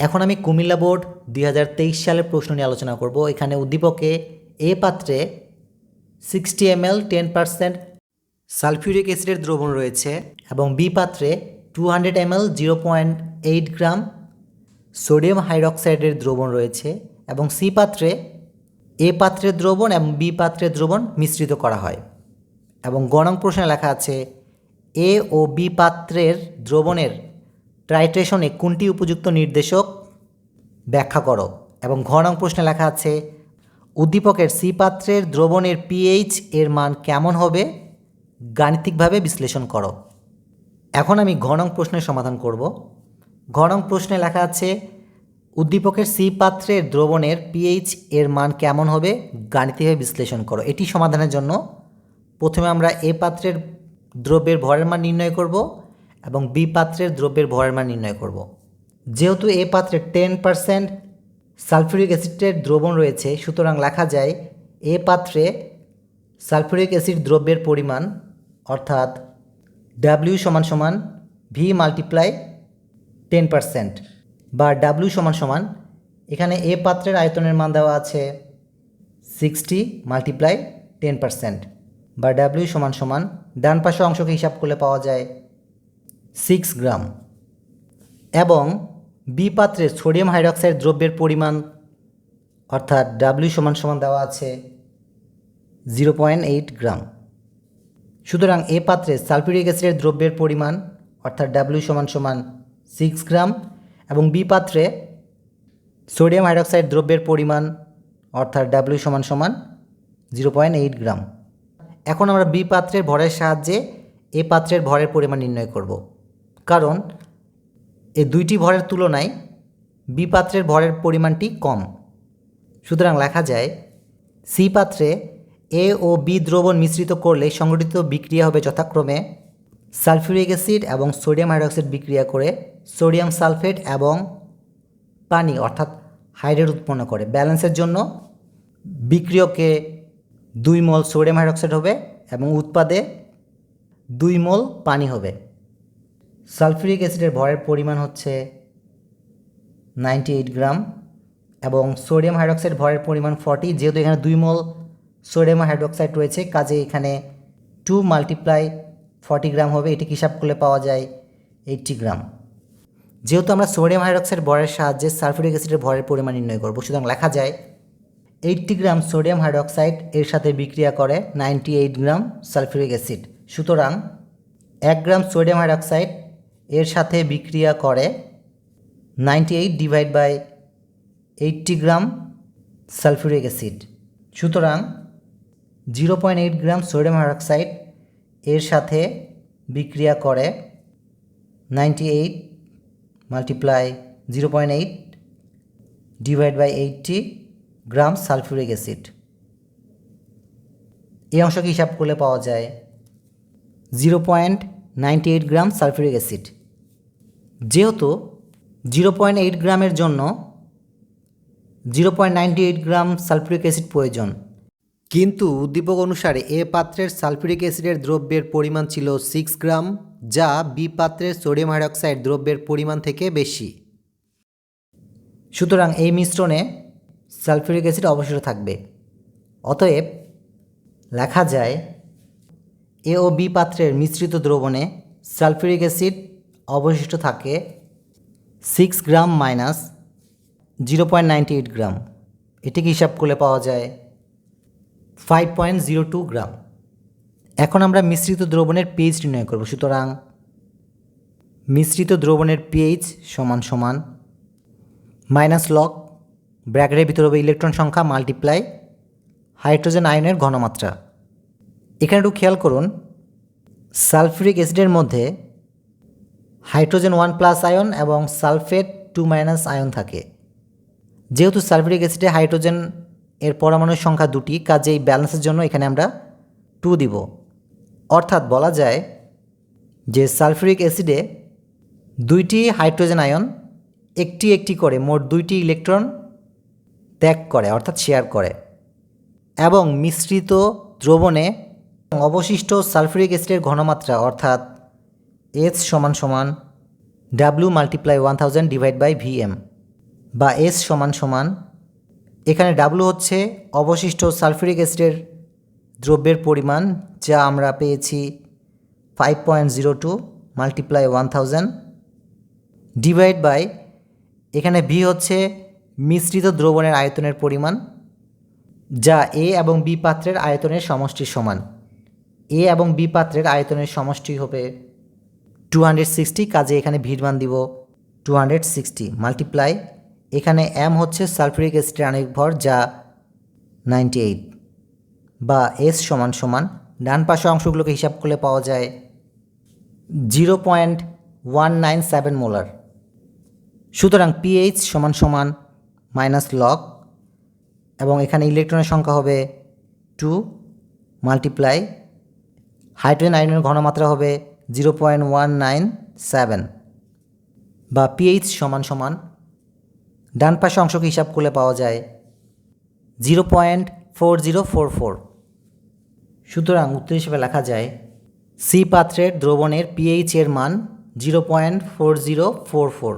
এখন আমি কুমিল্লা বোর্ড 2023 সালের প্রশ্ন নিয়ে আলোচনা করব। এখানে উদ্দীপকে এ পাত্রে 60 ml 10% সালফিউরিক অ্যাসিডের দ্রবণ রয়েছে এবং বি পাত্রে 200 ml 0.8 গ্রাম সোডিয়াম হাইড্রক্সাইডের দ্রবণ রয়েছে এবং সি পাত্রে এ পাত্রের দ্রবণ এবং বি পাত্রের দ্রবণ মিশ্রিত করা হয়। এবং গ নং প্রশ্নে লেখা আছে এ ও বি পাত্রের দ্রবণের টাইট্রেশনে কোনটি উপযুক্ত নির্দেশক ব্যাখ্যা করো। এবং ঘ নং প্রশ্নে লেখা আছে উদ্দীপকের সি পাত্রের দ্রবণের পিএইচ এর মান কেমন হবে গাণিতিকভাবে বিশ্লেষণ করো। এখন আমি ঘ নং প্রশ্নের সমাধান করব। ঘ নং প্রশ্নে লেখা আছে উদ্দীপকের সি পাত্রের দ্রবণের পিএইচ এর মান কেমন হবে গাণিতিকভাবে বিশ্লেষণ করো। এটি সমাধানের জন্য প্রথমে আমরা এ পাত্রের দ্রব্যের ভরের মান নির্ণয় করব এবং বি পাত্রের দ্রব্যের ভরের মান নির্ণয় করব। যেহেতু এ পাত্রে 10% সালফিউরিক অ্যাসিডের দ্রবণ রয়েছে, সুতরাং লেখা যায় এ পাত্রে সালফিউরিক অ্যাসিড দ্রব্যের পরিমাণ অর্থাৎ ডাব্লিউ সমান সমান ভি মাল্টিপ্লাই 10% বা ডাব্লিউ সমান সমান এখানে এ পাত্রের আয়তনের মান দেওয়া আছে 60 মাল্টিপ্লাই 10% বা ডাব্লিউ সমান সমান ডান পাশে অংশকে হিসাব করলে পাওয়া যায় 6 গ্রাম। এবং বি পাত্রে সোডিয়াম হাইড্রক্সাইড দ্রব্যের পরিমাণ অর্থাৎ ডাব্লিউ সমান সমান দেওয়া আছে 0.8 গ্রাম। সুতরাং এ পাত্রে সালফিউরিক অ্যাসিডের দ্রব্যের পরিমাণ অর্থাৎ ডাব্লিউ সমান সমান 6 গ্রাম এবং বি পাত্রে সোডিয়াম হাইড্রক্সাইড দ্রব্যের পরিমাণ অর্থাৎ ডাব্লিউ সমান সমান 0.8 গ্রাম। এখন আমরা বি পাত্রের ভরের সাহায্যে এ পাত্রের ভরের পরিমাণ নির্ণয় করব, কারণ এই দুইটি ভরের তুলনায় বি পাত্রের ভরের পরিমাণটি কম। সুতরাং লেখা যায় সি পাত্রে এ ও বি দ্রবণ মিশ্রিত করলে সংঘটিত বিক্রিয়া হবে যথাক্রমে সালফিউরিক অ্যাসিড এবং সোডিয়াম হাইড্রক্সাইড বিক্রিয়া করে সোডিয়াম সালফেট এবং পানি অর্থাৎ হাইড্রেট উৎপন্ন করে। ব্যালেন্সের জন্য বিক্রিয়কে 2 মোল সোডিয়াম হাইড্রক্সাইড হবে এবং উৎপাদে 2 মোল পানি হবে। সালফিউরিক অ্যাসিডের ভরের পরিমাণ হচ্ছে 98 গ্রাম এবং সোডিয়াম হাইড্রক্সাইড ভরের পরিমাণ 40। যেহেতু এখানে 2 মোল সোডিয়াম হাইড্রক্সাইড রয়েছে, কাজে এখানে 2 মাল্টিপ্লাই 40 গ্রাম হবে। এটি হিসাব করলে পাওয়া যায় 80 গ্রাম। যেহেতু আমরা সোডিয়াম হাইড্রক্সাইড ভরের সাহায্যে সালফিউরিক অ্যাসিডের ভরের পরিমাণ নির্ণয় করব, সুতরাং লেখা যায় 80 গ্রাম সোডিয়াম হাইড্রক্সাইড এর সাথে বিক্রিয়া করে 98 গ্রাম সালফিউরিক অ্যাসিড। সুতরাং 1 গ্রাম সোডিয়াম হাইড্রক্সাইড এর সাথে বিক্রিয়া করে 98 divide by 80 gram sulphuric acid. সুতরাং 0.8 গ্রাম সোডিয়াম হাইড্রক্সাইড এর সাথে বিক্রিয়া করে 98 multiply 0.8 divide by 80 gram sulphuric acid. এই অংশকে হিসাব করলে পাওয়া যায় 0.98 গ্রাম সালফিউরিক অ্যাসিড। যেহেতু 0.8 গ্রামের জন্য 0.98 গ্রাম সালফিউরিক অ্যাসিড প্রয়োজন, কিন্তু উদ্দীপক অনুসারে এ পাত্রের সালফিউরিক অ্যাসিডের দ্রব্যের পরিমাণ ছিল 6 গ্রাম, যা বি পাত্রের সোডিয়াম হাইড্রক্সাইড দ্রব্যের পরিমাণ থেকে বেশি। সুতরাং এই মিশ্রণে সালফিউরিক অ্যাসিড অবশিষ্ট থাকবে। অতএব লেখা যায় এ ও বি পাত্রের মিশ্রিত দ্রবণে সালফিউরিক অ্যাসিড অবশিষ্ট থাকে 6 গ্রাম মাইনাস 0.98 গ্রাম। এটিকে হিসাব করলে পাওয়া যায় 5.02 গ্রাম। এখন আমরা মিশ্রিত দ্রবণের পিএইচ নির্ণয় করব। সুতরাং মিশ্রিত দ্রবণের পিএইচ সমান সমান মাইনাস লগ ব্র্যাকেটের ভিতরে হবে ইলেকট্রন সংখ্যা মাল্টিপ্লাই হাইড্রোজেন আয়নের ঘনমাত্রা। এখানে একটু খেয়াল করুন, সালফিউরিক অ্যাসিডের মধ্যে হাইড্রোজেন 1+ আয়ন এবং সালফেট 2- আয়ন থাকে। যেহেতু সালফিউরিক অ্যাসিডে হাইড্রোজেন এর পরমাণুর সংখ্যা 2টি, কাজেই ব্যালেন্সের জন্য এখানে আমরা 2 দিব। অর্থাৎ বলা যায় যে সালফিউরিক অ্যাসিডে 2টি হাইড্রোজেন আয়ন একটি একটি করে মোট 2টি ইলেকট্রন ত্যাগ করে অর্থাৎ শেয়ার করে এবং মিশ্রিত দ্রবণে অবশিষ্ট সালফিউরিক অ্যাসিডের ঘনমাত্রা অর্থাৎ H = W × 1000 divide by VM। বা এস সমান সমান, এখানে ডাব্লু হচ্ছে অবশিষ্ট সালফিউরিক অ্যাসিডের দ্রব্যের পরিমাণ, যা আমরা পেয়েছি 5.02 মাল্টিপ্লাই 1000 ডিভাইড বাই, এখানে ভি হচ্ছে মিশ্রিত দ্রবণের আয়তনের পরিমাণ, যা এ এবং বি পাত্রের আয়তনের সমষ্টির সমান। এ এবং বি পাত্রের আয়তনের সমষ্টি হবে 260, কাজে এখানে ভির মান দিব 260 মাল্টিপ্লাই, এখানে এম হচ্ছে সালফিউরিক অ্যাসিডের আণবিক ভর, যা 98, বা এস সমান সমান, ডান পাশে অংশগুলোকে হিসাব করলে পাওয়া যায় 0.197 মোলার। সুতরাং পিএইচ সমান সমান মাইনাস লগ, এবং এখানে ইলেকট্রনের সংখ্যা হবে 2 মাল্টিপ্লাই, হাইড্রোজেন আয়নের ঘনমাত্রা হবে 0.197, বা পিএইচ সমান সমান, ডান পাশে অংশকে হিসাব করলে পাওয়া যায় 0.4044। সুতরাং উত্তর হিসেবে লেখা যায় সি পাত্রের দ্রবণের পিএইচ এর মান 0.4044।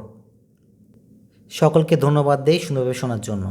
সকলকে ধন্যবাদ দেই সুন্দরভাবে শোনার জন্য।